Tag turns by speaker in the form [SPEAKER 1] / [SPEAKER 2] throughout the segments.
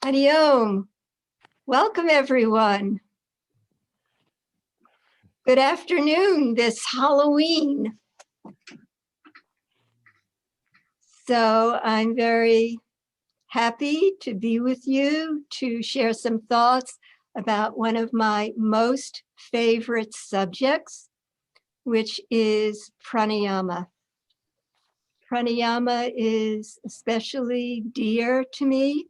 [SPEAKER 1] Hari Om. Welcome, everyone. Good afternoon, this Halloween. So I'm very happy to be with you to share some thoughts about one of my most favorite subjects, which is pranayama. Pranayama is especially dear to me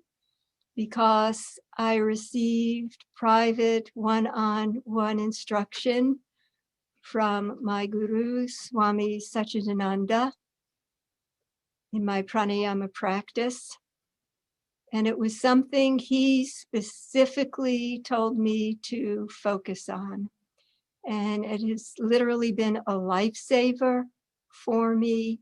[SPEAKER 1] because I received private one-on-one instruction from my guru, Swami Satchidananda, in my pranayama practice. And it was something he specifically told me to focus on. And it has literally been a lifesaver for me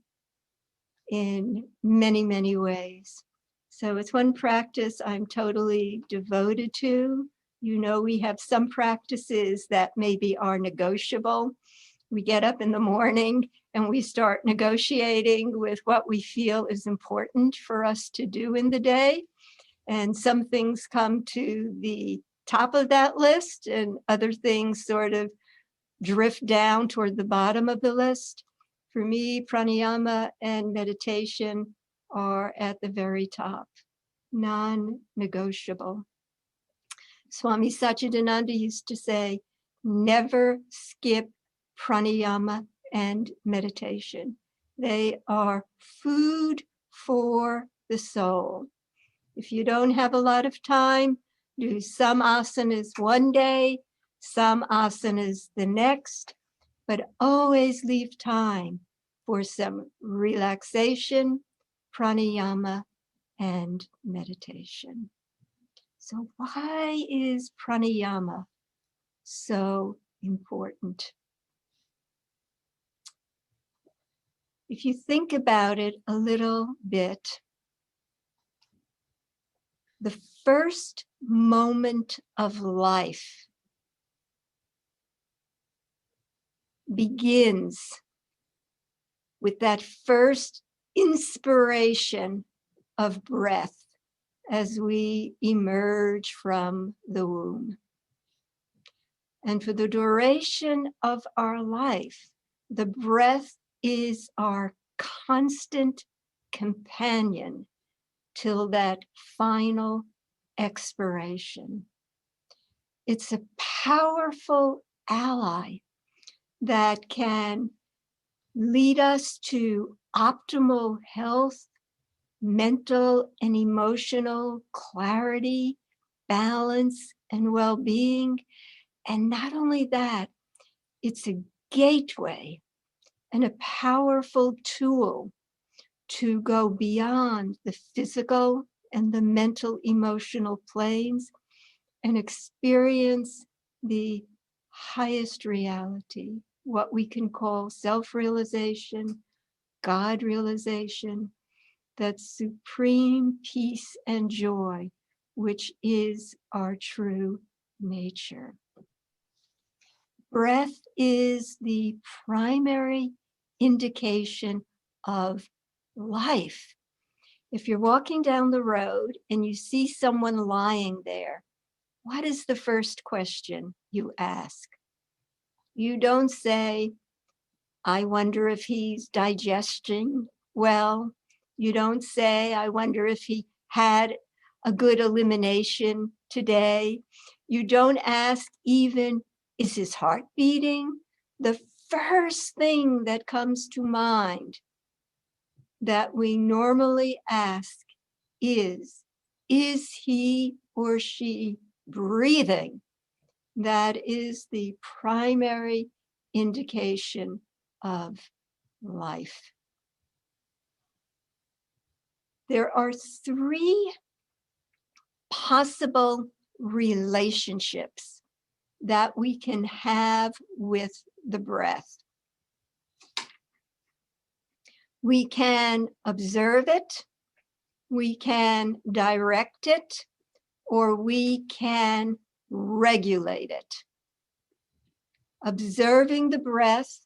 [SPEAKER 1] in many, many ways. So it's one practice I'm totally devoted to. You know, we have some practices that maybe are negotiable. We get up in the morning and we start negotiating with what we feel is important for us to do in the day. And some things come to the top of that list and other things sort of drift down toward the bottom of the list. For me, pranayama and meditation are at the very top, non-negotiable. Swami Satchidananda used to say, never skip pranayama and meditation. They are food for the soul. If you don't have a lot of time, do some asanas one day, some asanas the next, but always leave time for some relaxation, pranayama, and meditation. So why is pranayama so important? If you think about it a little bit, the first moment of life begins with that first inspiration of breath as we emerge from the womb. And for the duration of our life, the breath is our constant companion till that final expiration. It's a powerful ally that can lead us to optimal health, mental and emotional clarity, balance, and well-being. And not only that, it's a gateway and a powerful tool to go beyond the physical and the mental emotional planes and experience the highest reality, what we can call self-realization, God realization, that supreme peace and joy, which is our true nature. Breath is the primary indication of life. If you're walking down the road and you see someone lying there, what is the first question you ask? You don't say, I wonder if he's digesting well. You don't say, I wonder if he had a good elimination today. You don't ask even, is his heart beating? The first thing that comes to mind that we normally ask is he or she breathing? That is the primary indication of life. There are three possible relationships that we can have with the breath. We can observe it, we can direct it, or we can regulate it. Observing the breath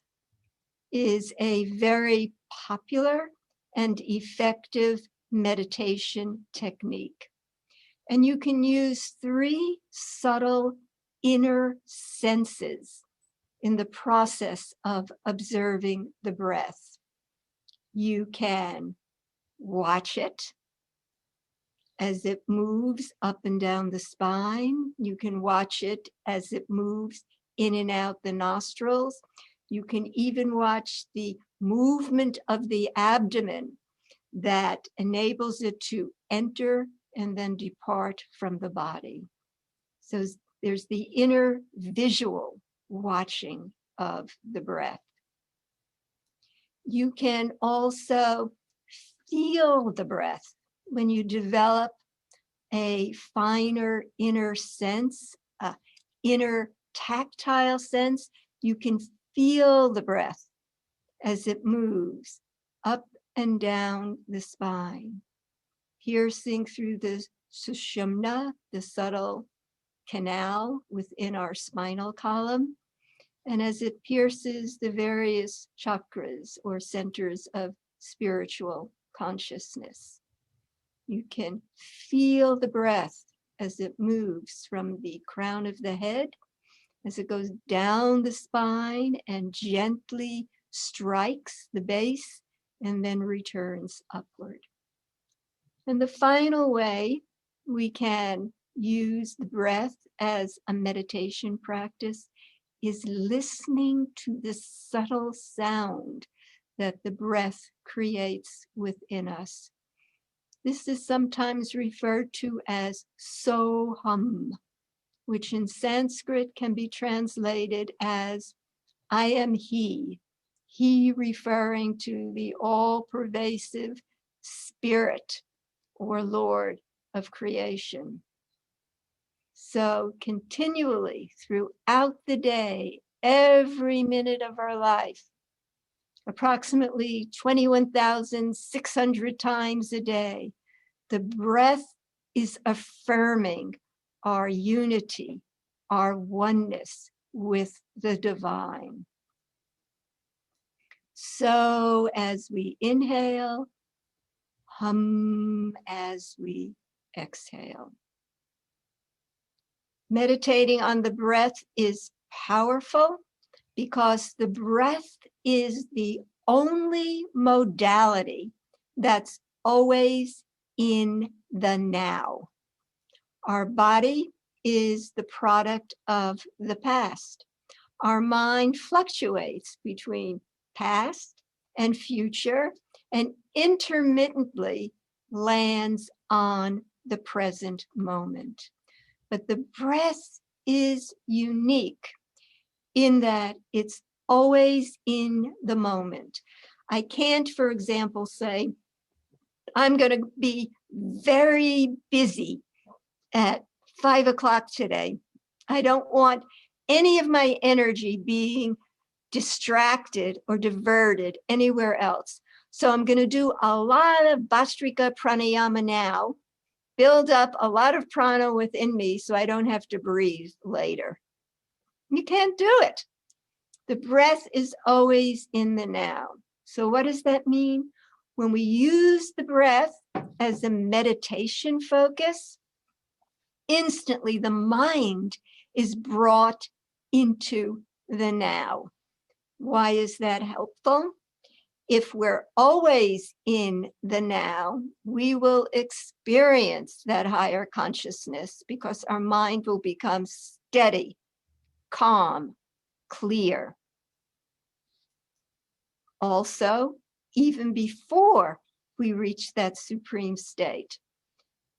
[SPEAKER 1] is a very popular and effective meditation technique. And you can use 3 subtle inner senses in the process of observing the breath. You can watch it as it moves up and down the spine. You can watch it as it moves in and out the nostrils. You can even watch the movement of the abdomen that enables it to enter and then depart from the body. So there's the inner visual watching of the breath. You can also feel the breath when you develop a finer inner sense, inner tactile sense. You can feel the breath as it moves up and down the spine, piercing through the sushumna, the subtle canal within our spinal column, and as it pierces the various chakras or centers of spiritual consciousness. You can feel the breath as it moves from the crown of the head, as it goes down the spine and gently strikes the base and then returns upward. And the final way we can use the breath as a meditation practice is listening to the subtle sound that the breath creates within us. This is sometimes referred to as soham, which in Sanskrit can be translated as I am he referring to the all-pervasive spirit or Lord of creation. So continually throughout the day, every minute of our life, approximately 21,600 times a day, the breath is affirming our unity, our oneness with the divine. So as we inhale, hum as we exhale. Meditating on the breath is powerful because the breath is the only modality that's always in the now. Our body is the product of the past. Our mind fluctuates between past and future and intermittently lands on the present moment. But the breath is unique in that it's always in the moment. I can't, for example, say, I'm going to be very busy at 5 o'clock today. I don't want any of my energy being distracted or diverted anywhere else. So I'm going to do a lot of Bhastrika Pranayama now, build up a lot of prana within me so I don't have to breathe later. You can't do it. The breath is always in the now. So what does that mean? When we use the breath as a meditation focus, instantly the mind is brought into the now. Why is that helpful? If we're always in the now, we will experience that higher consciousness because our mind will become steady, calm, clear. Also, even before we reach that supreme state,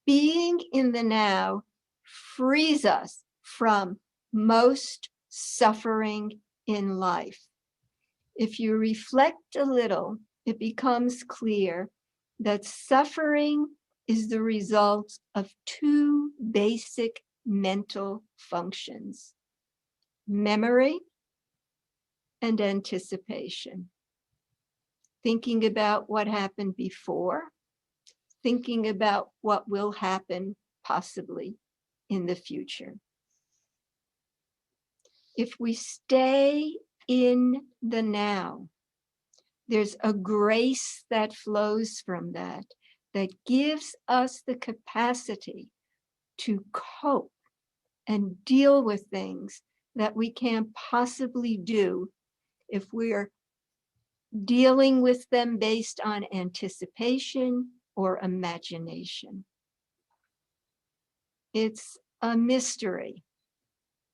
[SPEAKER 1] being in the now frees us from most suffering in life. If you reflect a little, it becomes clear that suffering is the result of 2 basic mental functions: memory and anticipation. Thinking about what happened before, thinking about what will happen possibly in the future. If we stay in the now, there's a grace that flows from that gives us the capacity to cope and deal with things that we can't possibly do if we're dealing with them based on anticipation or imagination. It's a mystery,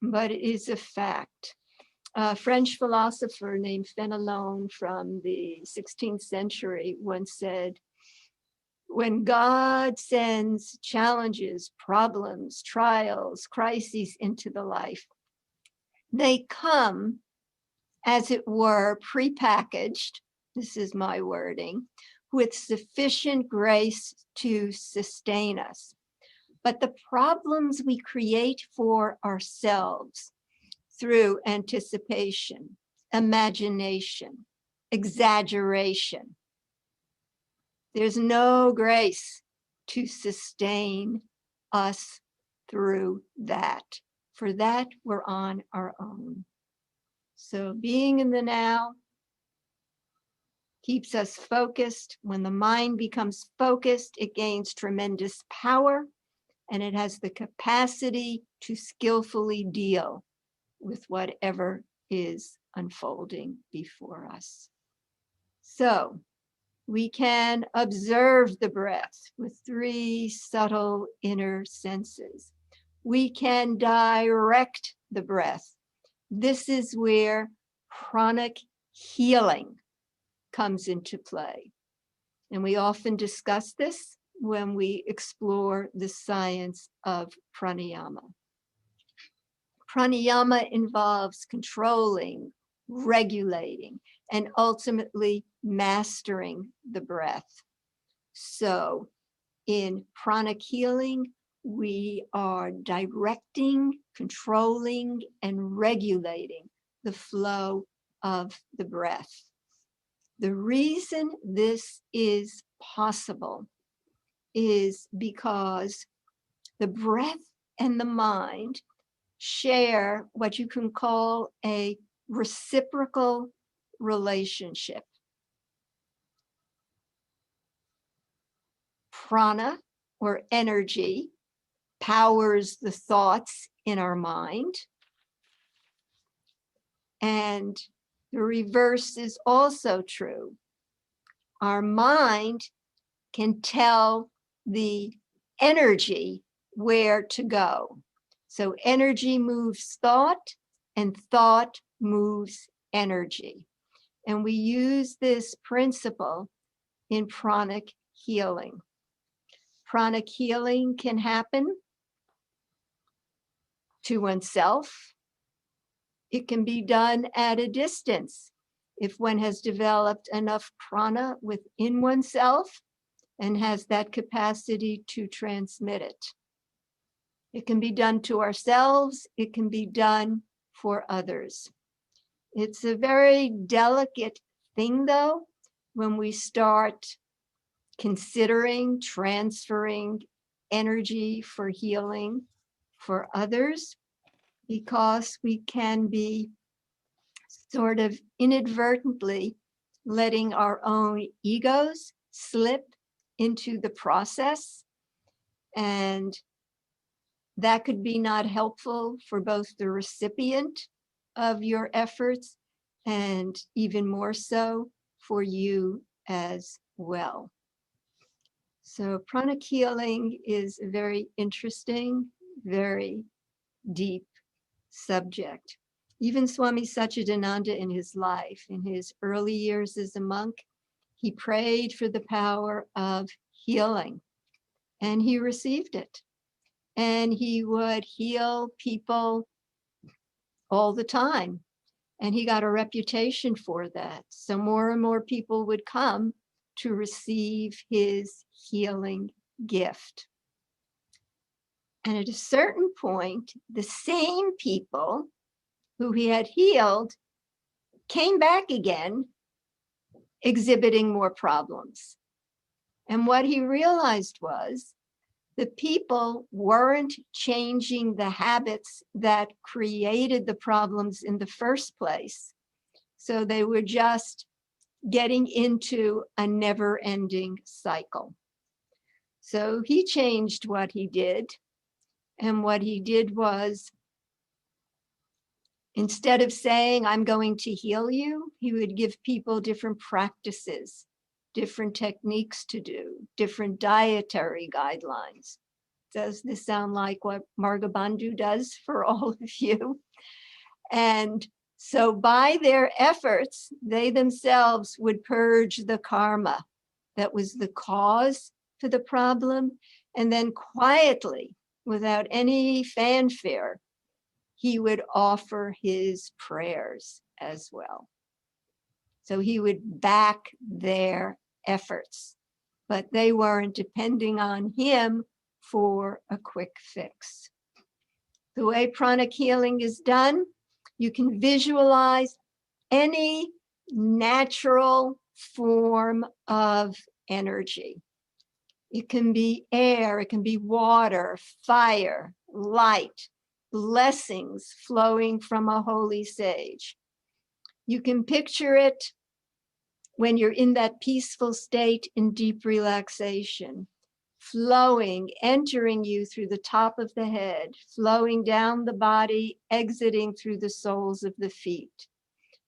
[SPEAKER 1] but it is a fact. A French philosopher named Fenelon from the 16th century once said, when God sends challenges, problems, trials, crises into the life, they come, as it were, prepackaged, this is my wording, with sufficient grace to sustain us. But the problems we create for ourselves through anticipation, imagination, exaggeration, there's no grace to sustain us through that. For that, we're on our own. So being in the now keeps us focused. When the mind becomes focused, it gains tremendous power, and it has the capacity to skillfully deal with whatever is unfolding before us. So we can observe the breath with 3 subtle inner senses. We can direct the breath. This is where pranic healing comes into play. And we often discuss this when we explore the science of pranayama. Pranayama involves controlling, regulating, and ultimately mastering the breath. So in pranic healing, we are directing, controlling, and regulating the flow of the breath. The reason this is possible is because the breath and the mind share what you can call a reciprocal relationship. Prana, or energy, powers the thoughts in our mind. And the reverse is also true. Our mind can tell the energy where to go. So energy moves thought, and thought moves energy. And we use this principle in pranic healing. Pranic healing can happen to oneself. It can be done at a distance if one has developed enough prana within oneself and has that capacity to transmit it. It can be done to ourselves. It can be done for others. It's a very delicate thing, though, when we start considering transferring energy for healing for others, because we can be sort of inadvertently letting our own egos slip into the process. And that could be not helpful for both the recipient of your efforts and even more so for you as well. So pranic healing is a very interesting, very deep subject. Even Swami Satchidananda in his life, in his early years as a monk, he prayed for the power of healing, and he received it. And he would heal people all the time. And he got a reputation for that. So more and more people would come to receive his healing gift. And at a certain point, the same people who he had healed came back again, exhibiting more problems. And what he realized was the people weren't changing the habits that created the problems in the first place. So they were just getting into a never-ending cycle. So he changed what he did. And what he did was, instead of saying, I'm going to heal you, he would give people different practices, different techniques to do, different dietary guidelines. Does this sound like what Margabandhu does for all of you? And so by their efforts, they themselves would purge the karma that was the cause for the problem. And then quietly, without any fanfare, he would offer his prayers as well. So he would back their efforts, but they weren't depending on him for a quick fix. The way pranic healing is done, you can visualize any natural form of energy. It can be air, it can be water, fire, light, blessings flowing from a holy sage. You can picture it when you're in that peaceful state in deep relaxation, flowing, entering you through the top of the head, flowing down the body, exiting through the soles of the feet.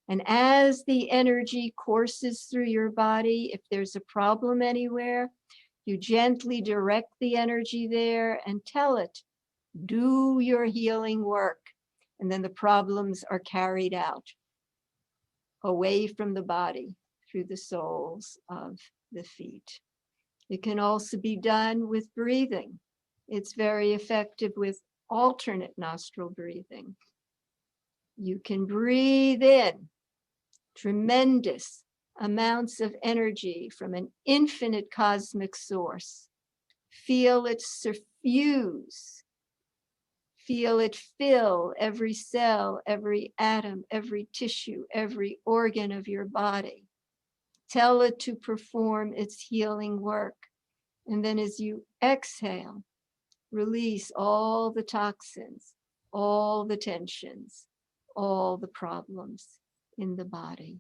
[SPEAKER 1] And as the energy courses through your body, if there's a problem anywhere, you gently direct the energy there and tell it, do your healing work. And then the problems are carried out away from the body through the soles of the feet. It can also be done with breathing. It's very effective with alternate nostril breathing. You can breathe in tremendous amounts of energy from an infinite cosmic source. Feel it suffuse. Feel it fill every cell, every atom, every tissue, every organ of your body. Tell it to perform its healing work. And then as you exhale, release all the toxins, all the tensions, all the problems in the body.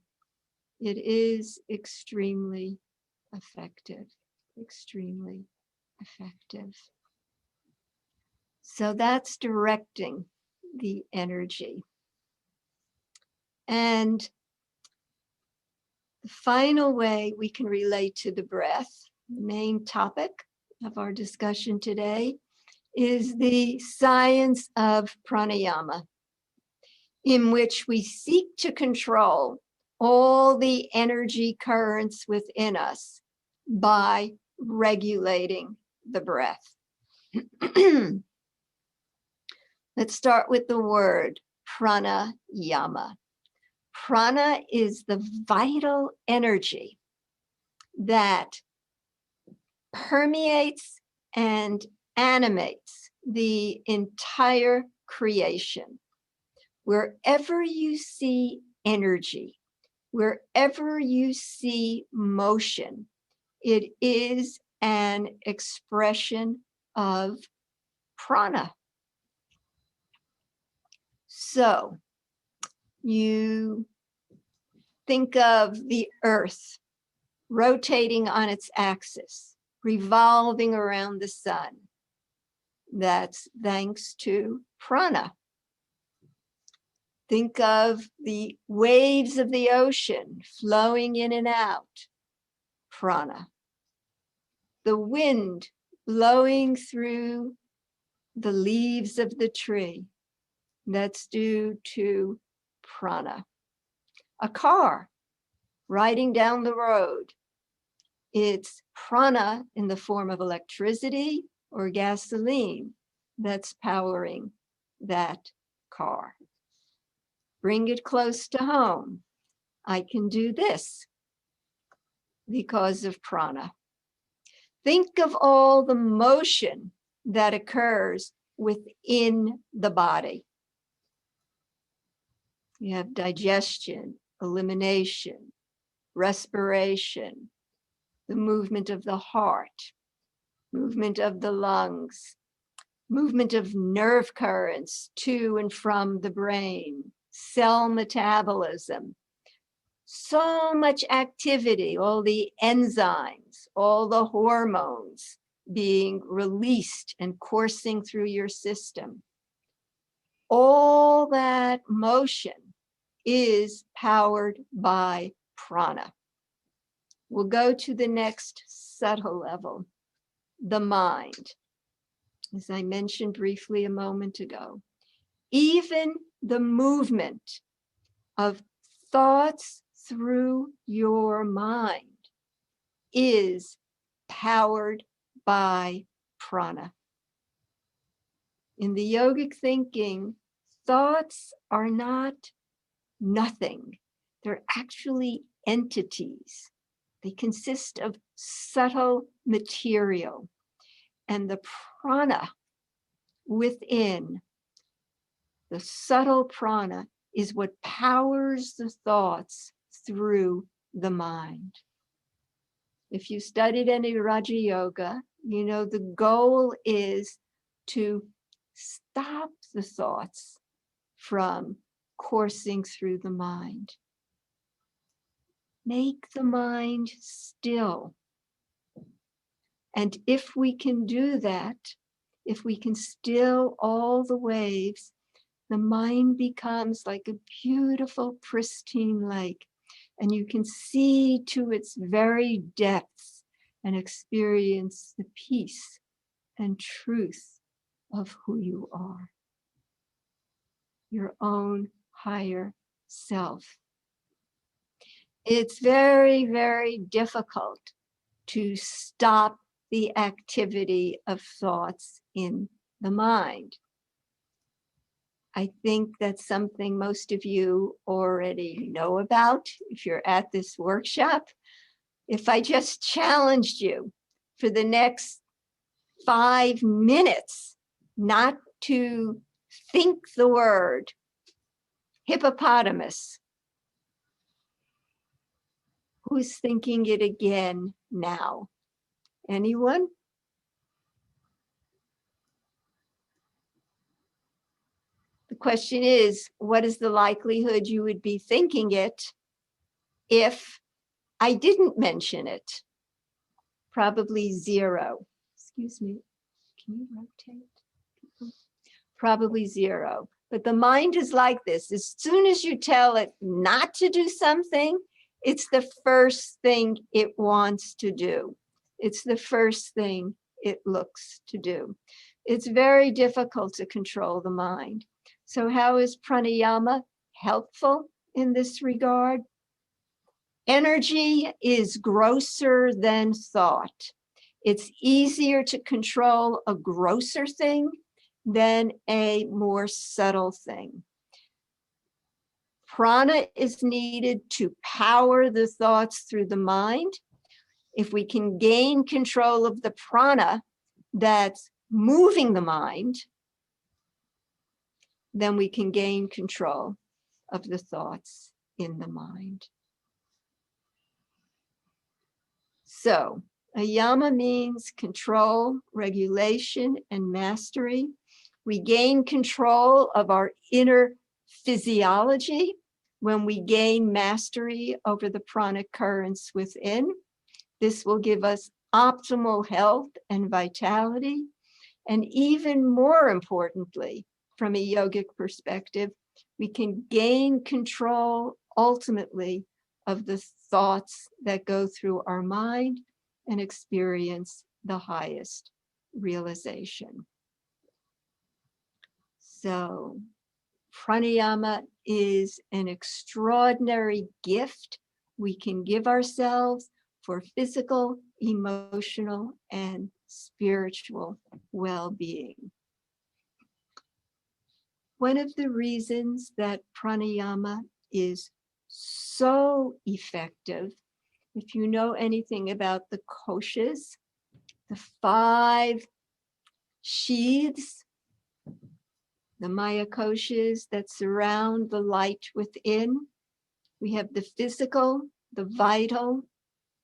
[SPEAKER 1] It is extremely effective, extremely effective. So that's directing the energy. And the final way we can relate to the breath, the main topic of our discussion today, is the science of pranayama, in which we seek to control all the energy currents within us by regulating the breath. Let's start with the word pranayama. Prana is the vital energy that permeates and animates the entire creation. Wherever you see energy, wherever you see motion, it is an expression of prana. So you think of the earth rotating on its axis, revolving around the sun. That's thanks to prana. Think of the waves of the ocean flowing in and out, prana. The wind blowing through the leaves of the tree, that's due to prana. A car riding down the road, it's prana in the form of electricity or gasoline that's powering that car. Bring it close to home. I can do this because of prana. Think of all the motion that occurs within the body. You have digestion, elimination, respiration, the movement of the heart, movement of the lungs, movement of nerve currents to and from the brain, cell metabolism. So much activity, all the enzymes, all the hormones being released and coursing through your system. All that motion is powered by prana. We'll go to the next subtle level, the mind. As I mentioned briefly a moment ago, even the movement of thoughts through your mind is powered by prana. In the yogic thinking, thoughts are not nothing. They're actually entities. They consist of subtle material. And the prana within, the subtle prana, is what powers the thoughts through the mind. If you studied any Raja Yoga, you know the goal is to stop the thoughts from coursing through the mind. Make the mind still. And if we can do that, if we can still all the waves, the mind becomes like a beautiful, pristine lake. And you can see to its very depths and experience the peace and truth of who you are, your own higher self. It's very, very difficult to stop the activity of thoughts in the mind. I think that's something most of you already know about if you're at this workshop. If I just challenged you for the next 5 minutes not to think the word hippopotamus, who's thinking it again now? Anyone? The question is, what is the likelihood you would be thinking it if I didn't mention it? Probably 0. Excuse me, can you rotate? Probably 0. But the mind is like this. As soon as you tell it not to do something, it's the first thing it wants to do. It's the first thing it looks to do. It's very difficult to control the mind. So how is pranayama helpful in this regard? Energy is grosser than thought. It's easier to control a grosser thing than a more subtle thing. Prana is needed to power the thoughts through the mind. If we can gain control of the prana that's moving the mind, then we can gain control of the thoughts in the mind. So, ayama means control, regulation, and mastery. We gain control of our inner physiology when we gain mastery over the pranic currents within. This will give us optimal health and vitality. And even more importantly, from a yogic perspective, we can gain control ultimately of the thoughts that go through our mind and experience the highest realization. So, pranayama is an extraordinary gift we can give ourselves for physical, emotional, and spiritual well-being. One of the reasons that pranayama is so effective, if you know anything about the koshas, the 5 sheaths, the Maya koshas that surround the light within, we have the physical, the vital,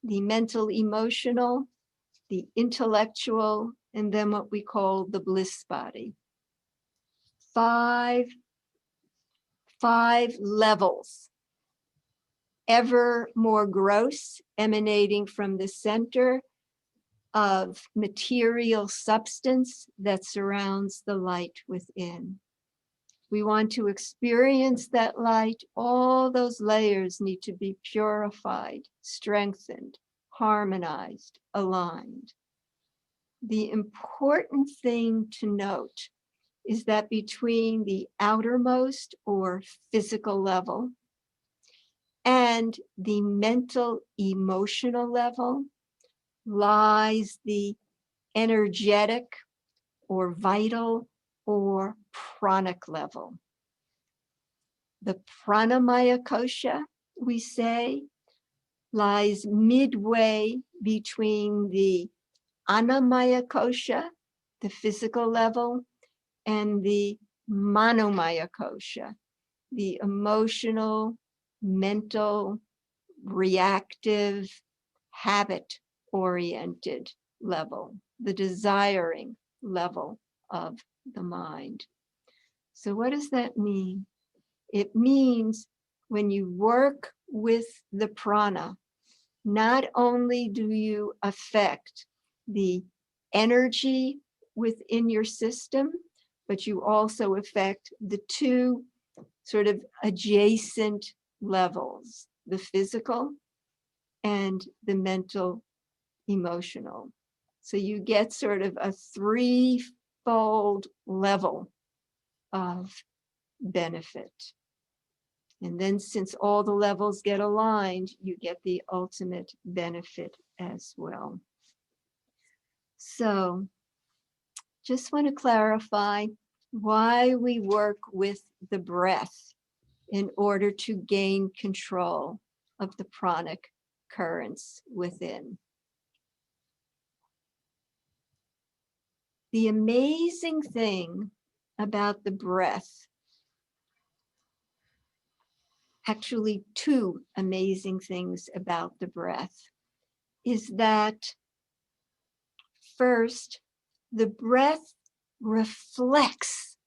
[SPEAKER 1] the mental, emotional, the intellectual, and then what we call the bliss body. 5 levels, ever more gross, emanating from the center, of material substance that surrounds the light within. We want to experience that light. All those layers need to be purified, strengthened, harmonized, aligned. The important thing to note is that between the outermost or physical level and the mental, emotional level lies the energetic or vital or pranic level. The pranamaya kosha, we say, lies midway between the annamaya kosha, the physical level, and the manomaya kosha, the emotional, mental, reactive, habit-oriented level, the desiring level of the mind. So what does that mean? It means when you work with the prana, not only do you affect the energy within your system, but you also affect the two sort of adjacent levels, the physical and the mental, emotional. So you get sort of a threefold level of benefit. And then since all the levels get aligned, you get the ultimate benefit as well. So just want to clarify why we work with the breath in order to gain control of the pranic currents within. The amazing thing about the breath, actually two amazing things about the breath, is that first, the breath reflects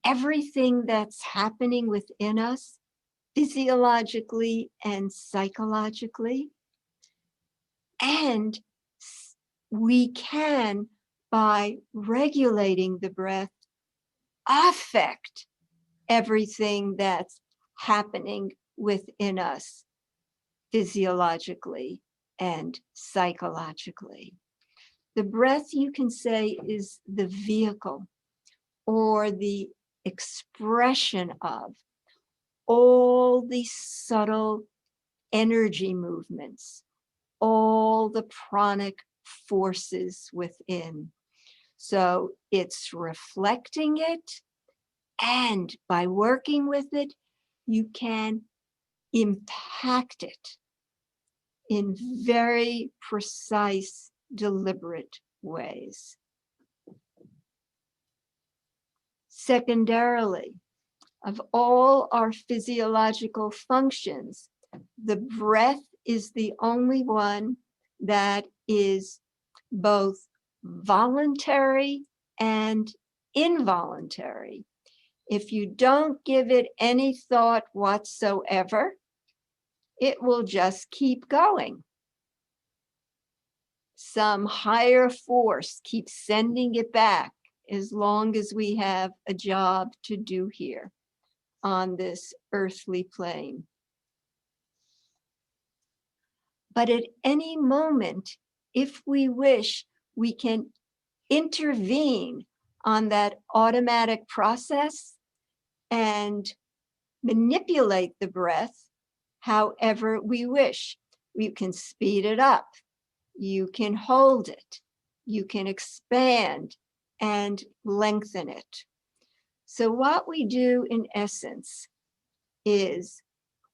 [SPEAKER 1] everything that's happening within us physiologically and psychologically. And we can, by regulating the breath, affect everything that's happening within us physiologically and psychologically. The breath, you can say, is the vehicle or the expression of all the subtle energy movements, all the pranic forces within. So it's reflecting it, and by working with it, you can impact it in very precise, deliberate ways. Secondarily, of all our physiological functions, the breath is the only one that is both voluntary and involuntary. If you don't give it any thought whatsoever, it will just keep going. Some higher force keeps sending it back as long as we have a job to do here on this earthly plane. But at any moment, if we wish, we can intervene on that automatic process and manipulate the breath however we wish. You can speed it up, you can hold it, you can expand and lengthen it. So what we do in essence is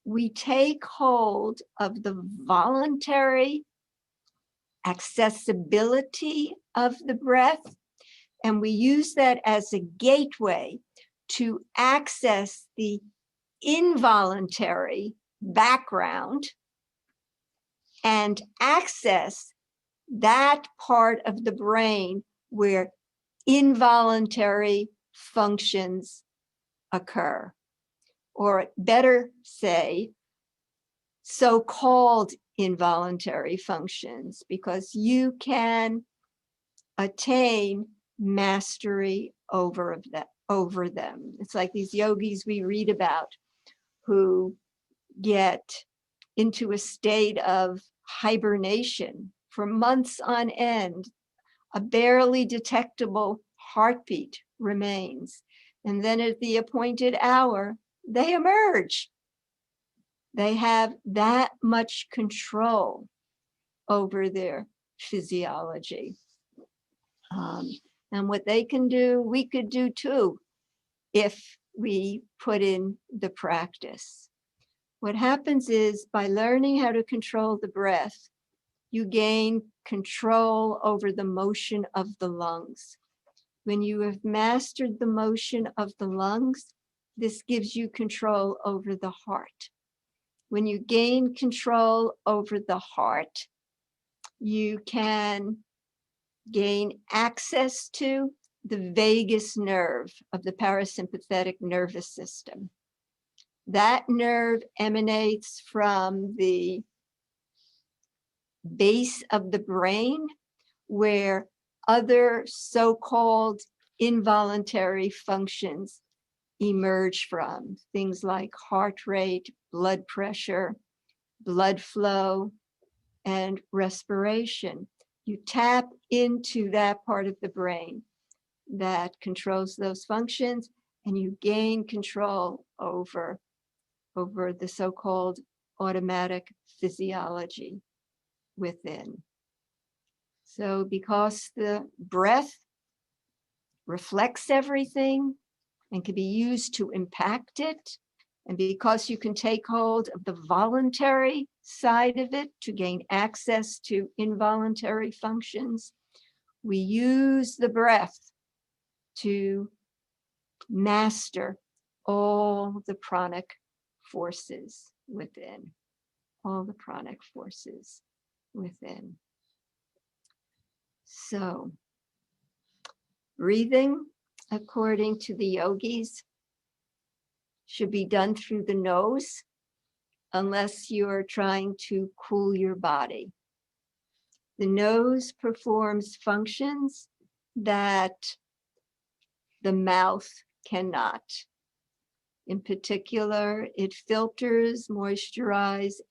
[SPEAKER 1] we take hold of the voluntary accessibility of the breath, and we use that as a gateway to access the involuntary background and access that part of the brain where involuntary functions occur. Or better say, so-called involuntary functions, because you can attain mastery over them. It's like these yogis we read about who get into a state of hibernation for months on end. A barely detectable heartbeat remains. And then at the appointed hour, they emerge. They have that much control over their physiology. And what they can do, we could do too, if we put in the practice. What happens is, by learning how to control the breath, you gain control over the motion of the lungs. When you have mastered the motion of the lungs, this gives you control over the heart. When you gain control over the heart, you can gain access to the vagus nerve of the parasympathetic nervous system. That nerve emanates from the base of the brain, where other so-called involuntary functions emerge from. Things like heart rate, blood pressure, blood flow, and respiration. You tap into that part of the brain that controls those functions, and you gain control over the so-called automatic physiology within. So because the breath reflects everything and can be used to impact it, and because you can take hold of the voluntary side of it to gain access to involuntary functions, we use the breath to master all the pranic forces within, all the pranic forces within. So, breathing, according to the yogis, should be done through the nose, unless you're trying to cool your body. The nose performs functions that the mouth cannot. In particular, it filters, moisturizes,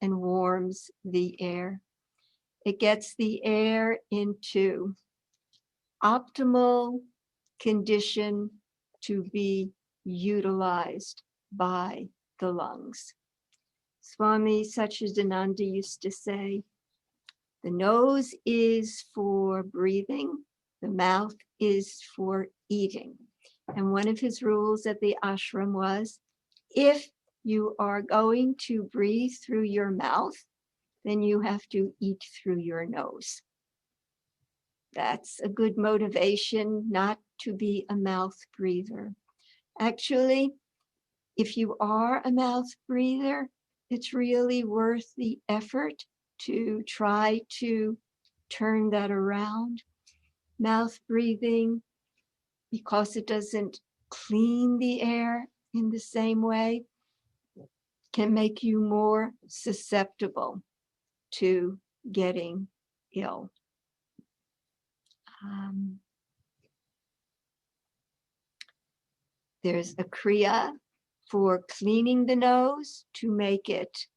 [SPEAKER 1] and warms the air. It gets the air into optimal condition to be utilized by the lungs. Swami Satchidananda used to say, the nose is for breathing, the mouth is for eating. And one of his rules at the ashram was, if you are going to breathe through your mouth, then you have to eat through your nose. That's a good motivation not to be a mouth breather. Actually, if you are a mouth breather, it's really worth the effort to try to turn that around. Mouth breathing, because it doesn't clean the air in the same way, can make you more susceptible to getting ill. There's a kriya for cleaning the nose to make it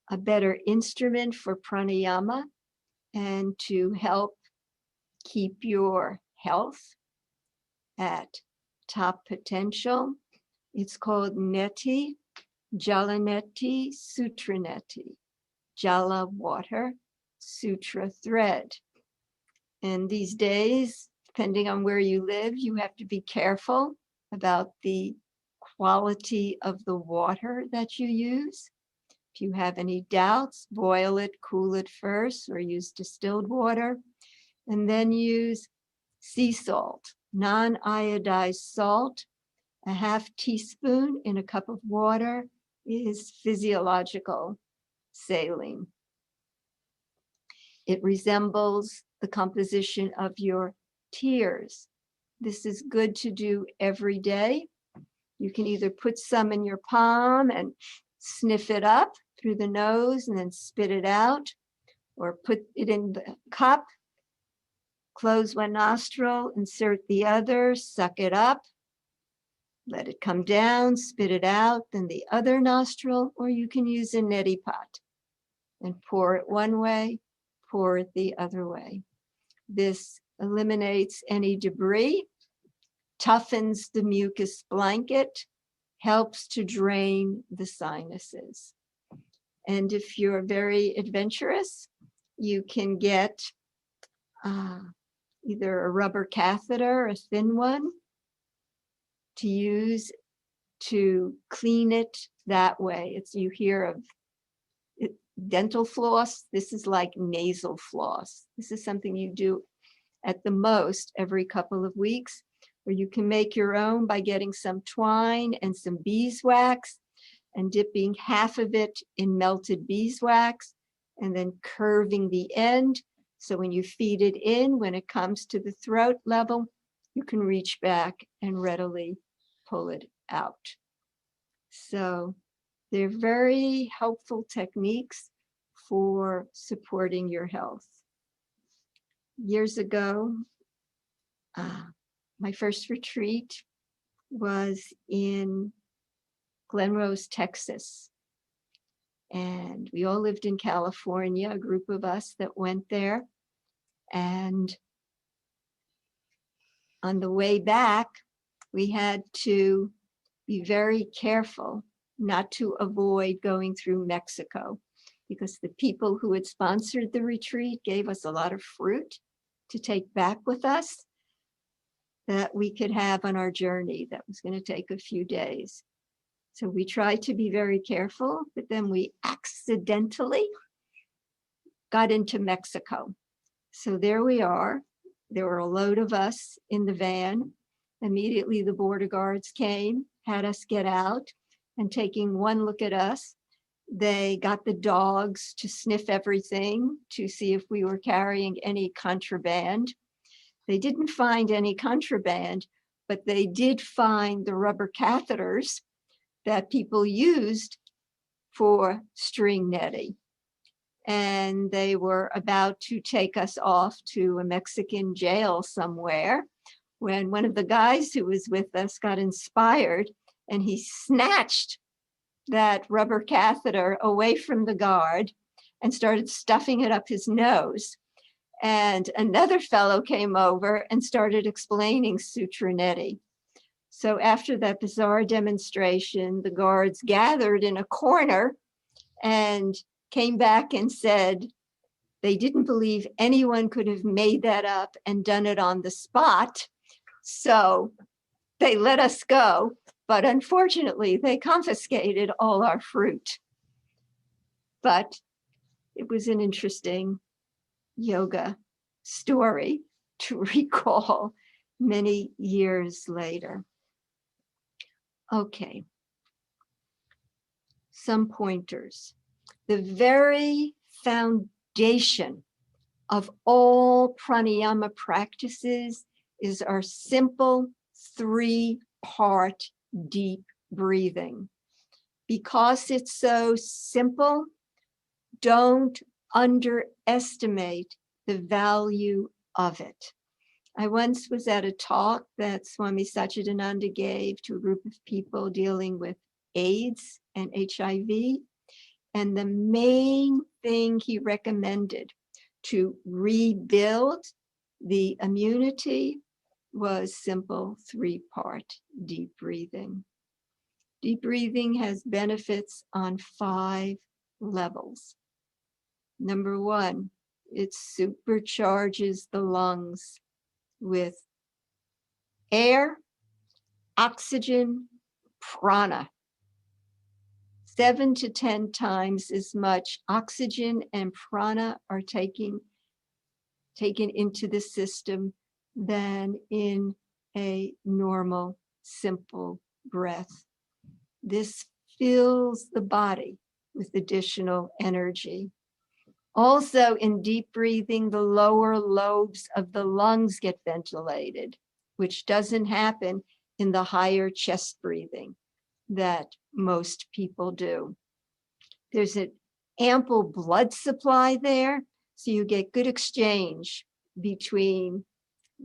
[SPEAKER 1] a better instrument for pranayama and to help keep your health at top potential. It's called neti, jala neti, sutra neti. Jala, water, sutra, thread. And these days, depending on where you live, you have to be careful about the quality of the water that you use. If you have any doubts, boil it, cool it first, or use distilled water, and then use sea salt, non-iodized salt. A half teaspoon in a cup of water is physiological saline. It resembles the composition of your tears. This is good to do every day. You can either put some in your palm and sniff it up through the nose and then spit it out, or put it in the cup, close one nostril, insert the other, suck it up, let it come down, spit it out, then the other nostril, or you can use a neti pot and pour it one way, pour it the other way. This eliminates any debris, toughens the mucus blanket, helps to drain the sinuses. And if you're very adventurous, you can get either a rubber catheter, a thin one, to use to clean it that way. You hear of dental floss. This is like nasal floss. This is something you do at the most every couple of weeks, or you can make your own by getting some twine and some beeswax and dipping half of it in melted beeswax and then curving the end. So when you feed it in, when it comes to the throat level, you can reach back and readily pull it out. So they're very helpful techniques for supporting your health. Years ago, my first retreat was in Glen Rose, Texas. And we all lived in California, a group of us that went there. And on the way back, we had to be very careful not to avoid going through Mexico, because the people who had sponsored the retreat gave us a lot of fruit to take back with us that we could have on our journey that was going to take a few days. So we tried to be very careful, but then we accidentally got into Mexico. So there we are. There were a load of us in the van. Immediately the border guards came, had us get out, and taking one look at us, they got the dogs to sniff everything to see if we were carrying any contraband. They didn't find any contraband, but they did find the rubber catheters that people used for string netting. And they were about to take us off to a Mexican jail somewhere when one of the guys who was with us got inspired and he snatched that rubber catheter away from the guard and started stuffing it up his nose. And another fellow came over and started explaining sutra neti. So after that bizarre demonstration, the guards gathered in a corner and came back and said they didn't believe anyone could have made that up and done it on the spot. So they let us go. But unfortunately, they confiscated all our fruit. But it was an interesting yoga story to recall many years later. Okay, some pointers. The very foundation of all pranayama practices is our simple 3-part deep breathing. Because it's so simple, don't underestimate the value of it. I once was at a talk that Swami Satchidananda gave to a group of people dealing with AIDS and HIV. And the main thing he recommended to rebuild the immunity was simple 3-part deep breathing. Deep breathing has benefits on 5 levels. Number 1, it supercharges the lungs with air, oxygen, prana. 7 to 10 times as much oxygen and prana are taken into the system than in a normal, simple breath. This fills the body with additional energy. Also, in deep breathing, the lower lobes of the lungs get ventilated, which doesn't happen in the higher chest breathing that most people do. There's an ample blood supply there, so you get good exchange between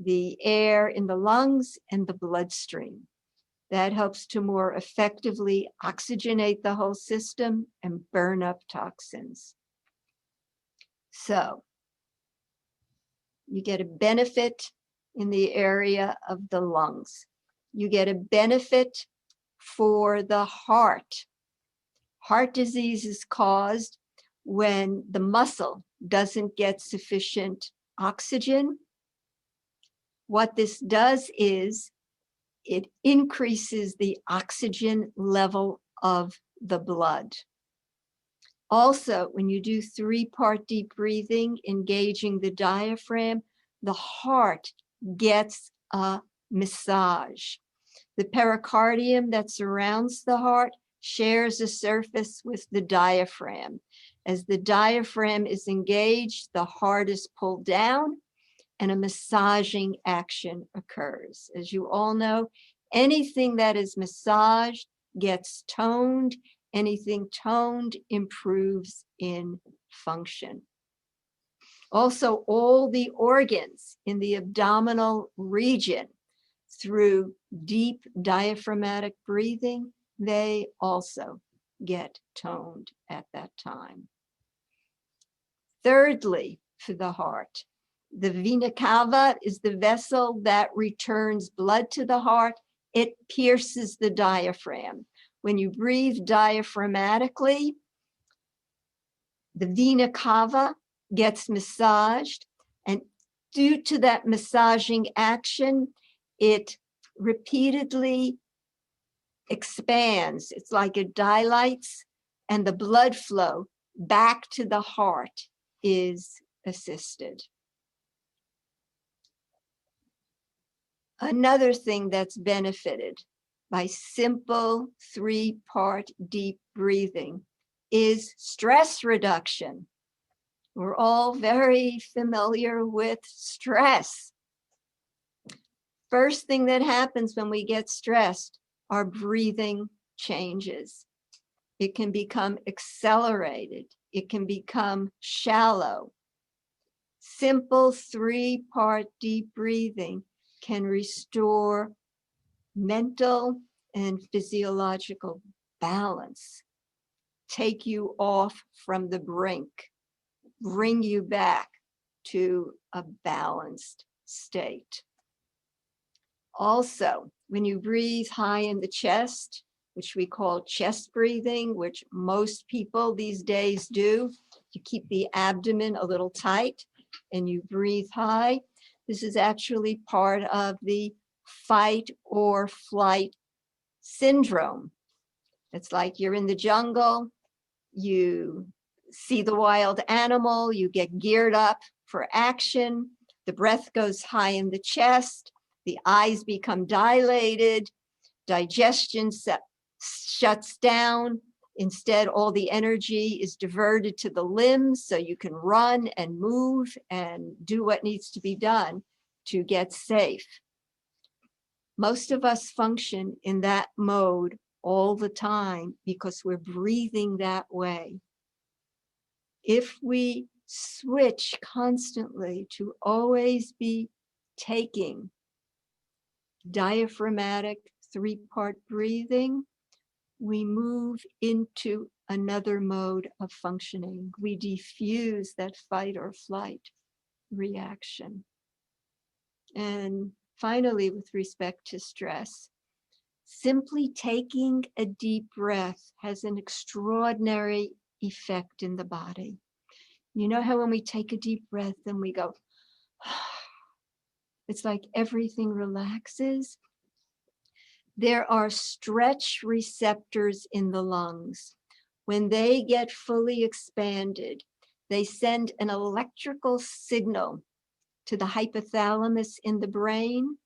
[SPEAKER 1] the air in the lungs and the bloodstream. That helps to more effectively oxygenate the whole system and burn up toxins. So you get a benefit in the area of the lungs. You get a benefit for the heart. Heart disease is caused when the muscle doesn't get sufficient oxygen. What this does is it increases the oxygen level of the blood. Also, when you do 3-part deep breathing, engaging the diaphragm, the heart gets a massage. The pericardium that surrounds the heart shares a surface with the diaphragm. As the diaphragm is engaged, the heart is pulled down and a massaging action occurs. As you all know, anything that is massaged gets toned. Anything toned improves in function. Also, all the organs in the abdominal region, through deep diaphragmatic breathing, they also get toned at that time. Thirdly, for the heart, the vena cava is the vessel that returns blood to the heart. It pierces the diaphragm. When you breathe diaphragmatically, the vena cava gets massaged, and due to that massaging action, it repeatedly expands. It's like it dilates, and the blood flow back to the heart is assisted. Another thing that's benefited by simple 3-part deep breathing is stress reduction. We're all very familiar with stress. First thing that happens when we get stressed, our breathing changes. It can become accelerated. It can become shallow. Simple 3-part deep breathing can restore mental and physiological balance, take you off from the brink, bring you back to a balanced state. Also, when you breathe high in the chest, which we call chest breathing, which most people these days do, you keep the abdomen a little tight and you breathe high. This is actually part of the fight or flight syndrome. It's like you're in the jungle, you see the wild animal, you get geared up for action, the breath goes high in the chest, the eyes become dilated, digestion shuts down. Instead, all the energy is diverted to the limbs so you can run and move and do what needs to be done to get safe. Most of us function in that mode all the time because we're breathing that way. If we switch constantly to always be taking diaphragmatic 3-part breathing, we move into another mode of functioning. We diffuse that fight or flight reaction. And finally, with respect to stress, simply taking a deep breath has an extraordinary effect in the body. You know how when we take a deep breath and we go, it's like everything relaxes. There are stretch receptors in the lungs. When they get fully expanded, they send an electrical signal to the hypothalamus in the brain.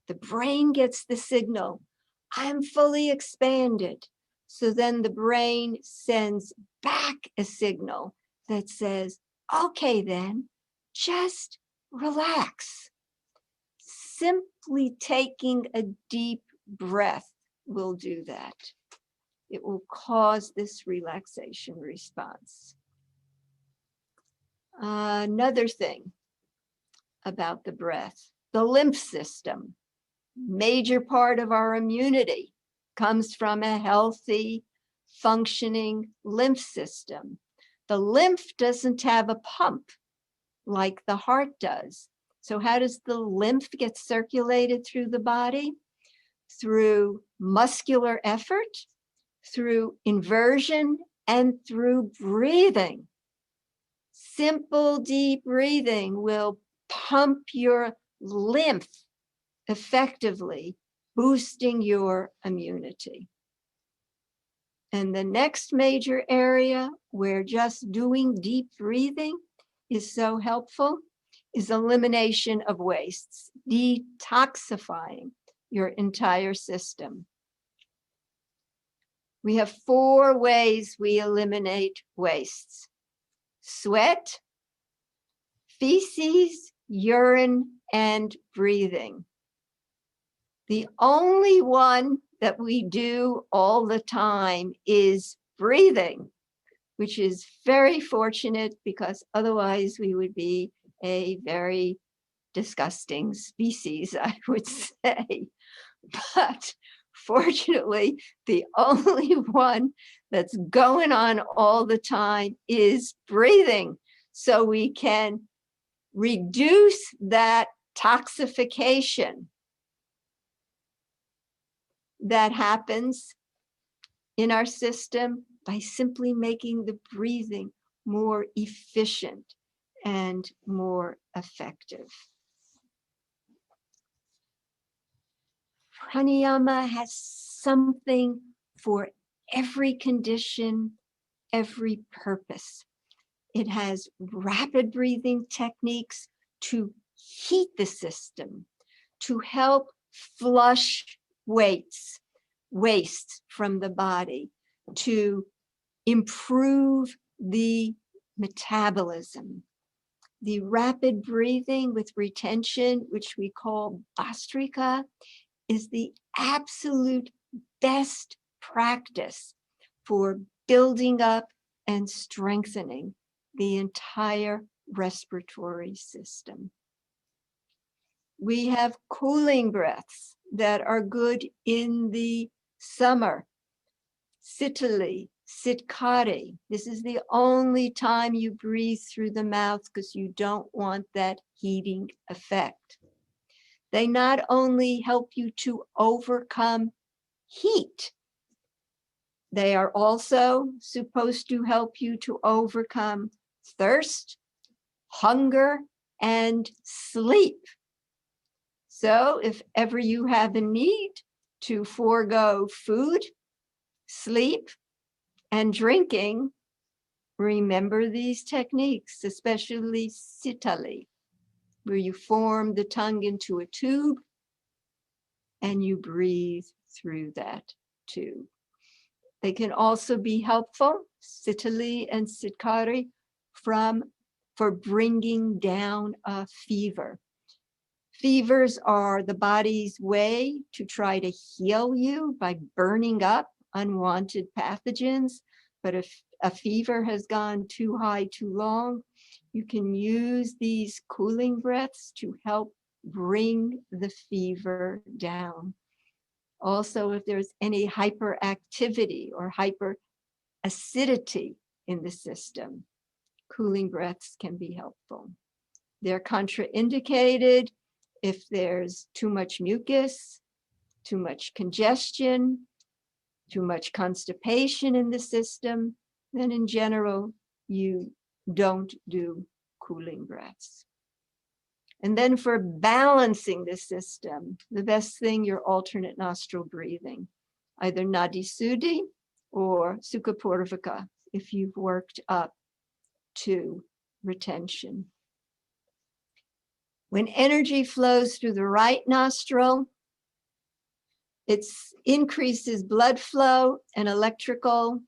[SPEAKER 1] The brain gets the signal, I'm fully expanded. So then the brain sends back a signal that says, okay then, just relax. Simply taking a deep breath will do that. it will cause this relaxation response. Another thing about the breath, the lymph system, major part of our immunity comes from a healthy, functioning lymph system. The lymph doesn't have a pump like the heart does. So how does the lymph get circulated through the body? Through muscular effort, through inversion, and through breathing. Simple, deep breathing will pump your lymph effectively, boosting your immunity. And the next major area where just doing deep breathing is so helpful is elimination of wastes, detoxifying your entire system. We have 4 ways we eliminate wastes: sweat, feces, urine, and breathing. The only one that we do all the time is breathing, which is very fortunate because otherwise we would be a very disgusting species, I would say. But fortunately, the only one that's going on all the time is breathing. So we can reduce that toxification that happens in our system by simply making the breathing more efficient and more effective. Pranayama has something for every condition, every purpose. It has rapid breathing techniques to heat the system, to help flush waste from the body, to improve the metabolism. The rapid breathing with retention, which we call Bhastrika, is the absolute best practice for building up and strengthening the entire respiratory system. We have cooling breaths that are good in the summer. Sitali, Sitkari. This is the only time you breathe through the mouth because you don't want that heating effect. They not only help you to overcome heat, they are also supposed to help you to overcome thirst, hunger, and sleep. So if ever you have a need to forego food, sleep, and drinking, remember these techniques, especially Sitali, where you form the tongue into a tube and you breathe through that tube. They can also be helpful, Sitali and Sitkari, for bringing down a fever. Fevers are the body's way to try to heal you by burning up unwanted pathogens. But if a fever has gone too high too long, you can use these cooling breaths to help bring the fever down. Also, if there's any hyperactivity or hyperacidity in the system, cooling breaths can be helpful. They're contraindicated if there's too much mucus, too much congestion, too much constipation in the system, then in general, you don't do cooling breaths. And then for balancing the system, the best thing, your alternate nostril breathing, either Nadi Suddhi or Sukha Purvaka, if you've worked up to retention. When energy flows through the right nostril, it increases blood flow and electrical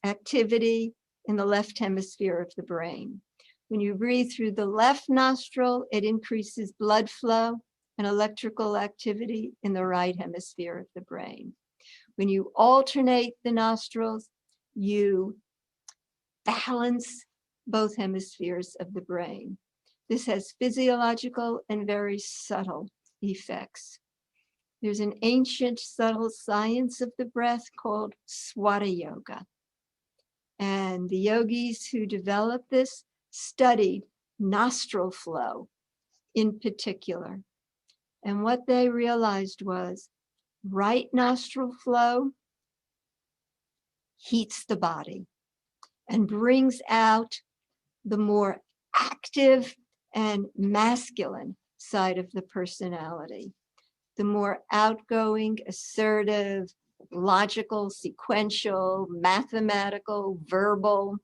[SPEAKER 1] activity in the left hemisphere of the brain. When you breathe through the left nostril, it increases blood flow and electrical activity in the right hemisphere of the brain. When you alternate the nostrils, you balance both hemispheres of the brain. This has physiological and very subtle effects. There's an ancient subtle science of the breath called Swata Yoga. And the yogis who developed this studied nostril flow in particular. And what they realized was right nostril flow heats the body and brings out the more active and masculine side of the personality. The more outgoing, assertive, logical, sequential, mathematical, verbal,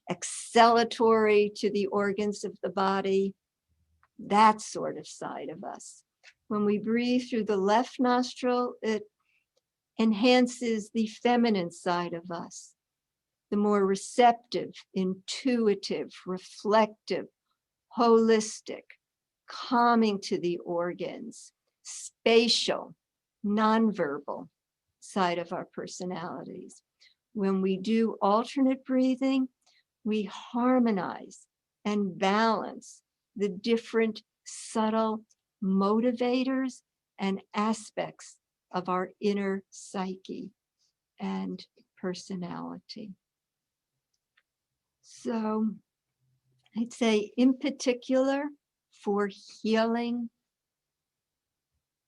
[SPEAKER 1] acceleratory to the organs of the body, that sort of side of us. When we breathe through the left nostril, it enhances the feminine side of us, the more receptive, intuitive, reflective, holistic, calming to the organs, spatial, nonverbal side of our personalities. When we do alternate breathing, we harmonize and balance the different subtle motivators and aspects of our inner psyche and personality. So I'd say in particular for healing,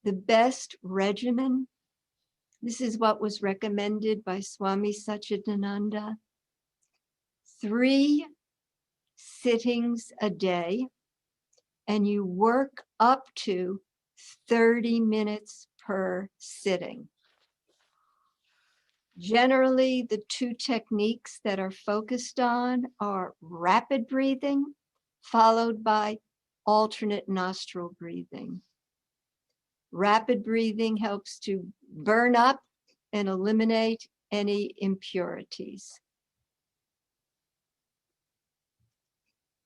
[SPEAKER 1] the best regimen, this is what was recommended by Swami Satchidananda, 3 sittings a day, and you work up to 30 minutes per sitting. Generally, the 2 techniques that are focused on are rapid breathing, followed by alternate nostril breathing. Rapid breathing helps to burn up and eliminate any impurities.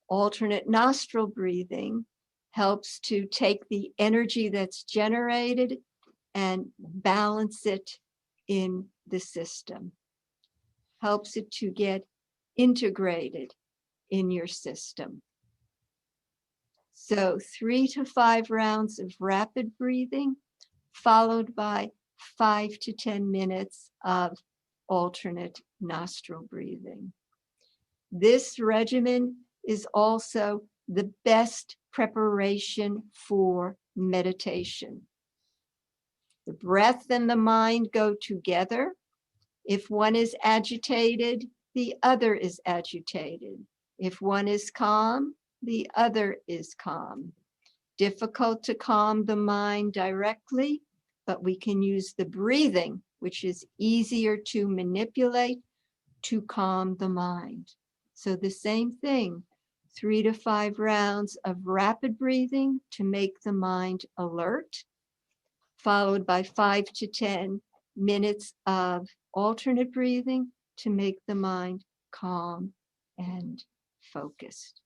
[SPEAKER 1] Alternate nostril breathing helps to take the energy that's generated and balance it in the system. Helps it to get integrated in your system. So 3 to 5 rounds of rapid breathing, followed by 5 to 10 minutes of alternate nostril breathing. This regimen is also the best preparation for meditation. The breath and the mind go together. If one is agitated, the other is agitated. If one is calm, the other is calm. Difficult to calm the mind directly, but we can use the breathing, which is easier to manipulate, to calm the mind. So the same thing, 3 to 5 rounds of rapid breathing to make the mind alert, followed by 5 to 10 minutes of alternate breathing to make the mind calm and focused.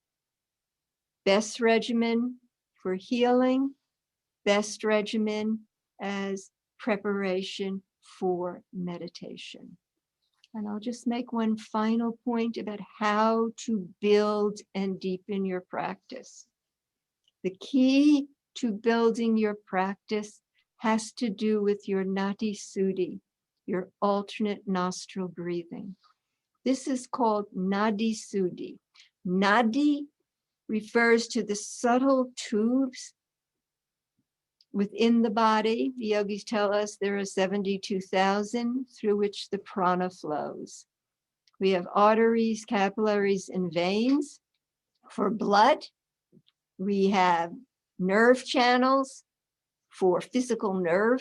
[SPEAKER 1] Best regimen for healing, best regimen as preparation for meditation. And I'll just make one final point about how to build and deepen your practice. The key to building your practice has to do with your nadi suddhi, your alternate nostril breathing. This is called nadi suddhi. Nadi refers to the subtle tubes within the body. The yogis tell us there are 72,000 through which the prana flows. We have arteries, capillaries, and veins for blood. We have nerve channels for physical nerve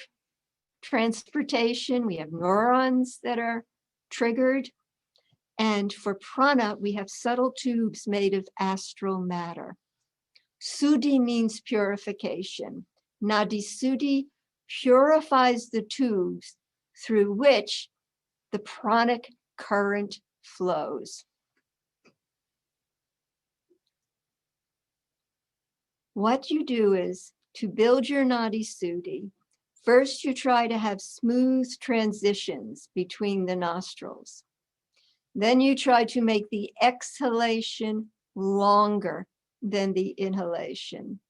[SPEAKER 1] transportation. We have neurons that are triggered. And for prana, we have subtle tubes made of astral matter. Suddhi means purification. Nadi suddhi purifies the tubes through which the pranic current flows. What you do is to build your nadi suddhi, First, you try to have smooth transitions between the nostrils. Then you try to make the exhalation longer than the inhalation.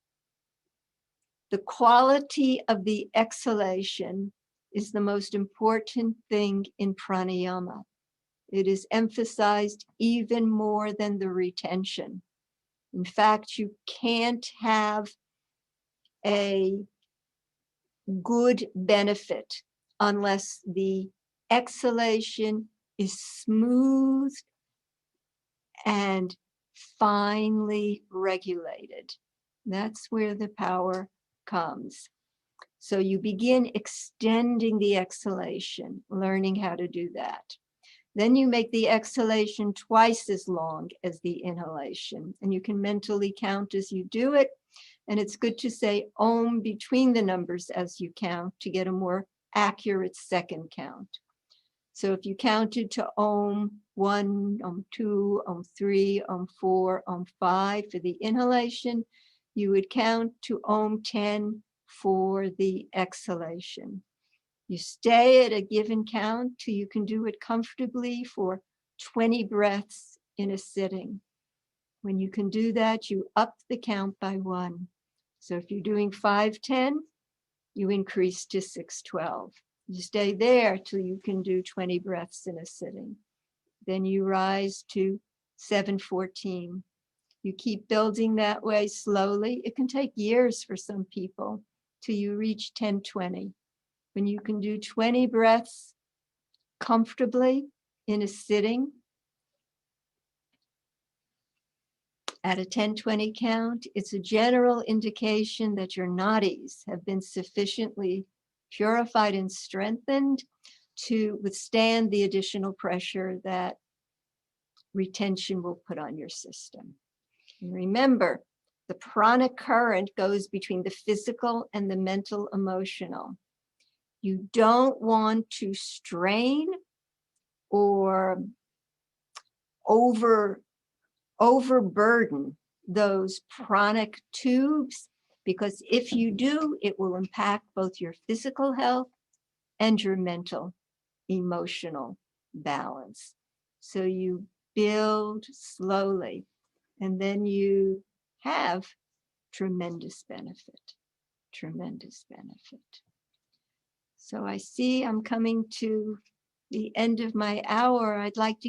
[SPEAKER 1] The quality of the exhalation is the most important thing in pranayama. It is emphasized even more than the retention. In fact, you can't have a good benefit unless the exhalation is smooth and finely regulated. That's where the power comes. So you begin extending the exhalation, learning how to do that. Then you make the exhalation twice as long as the inhalation, and you can mentally count as you do it. And it's good to say Om between the numbers as you count to get a more accurate second count. So if you counted to Om 1, Om 2, Om 3, Om 4, Om 5 for the inhalation, you would count to Om 10 for the exhalation. You stay at a given count till you can do it comfortably for 20 breaths in a sitting. When you can do that, you up the count by 1. So if you're doing 5-10, you increase to 6-12. You stay there till you can do 20 breaths in a sitting. Then you rise to 7-14. You keep building that way slowly. It can take years for some people till you reach 10-20. When you can do 20 breaths comfortably in a sitting at a 10-20 count, it's a general indication that your nadis have been sufficiently purified and strengthened to withstand the additional pressure that retention will put on your system. And remember, the prana current goes between the physical and the mental emotional. You don't want to strain or overburden those pranic tubes, because if you do, it will impact both your physical health and your mental, emotional balance. So you build slowly, and then you have tremendous benefit, tremendous benefit. So I see I'm coming to the end of my hour. I'd like to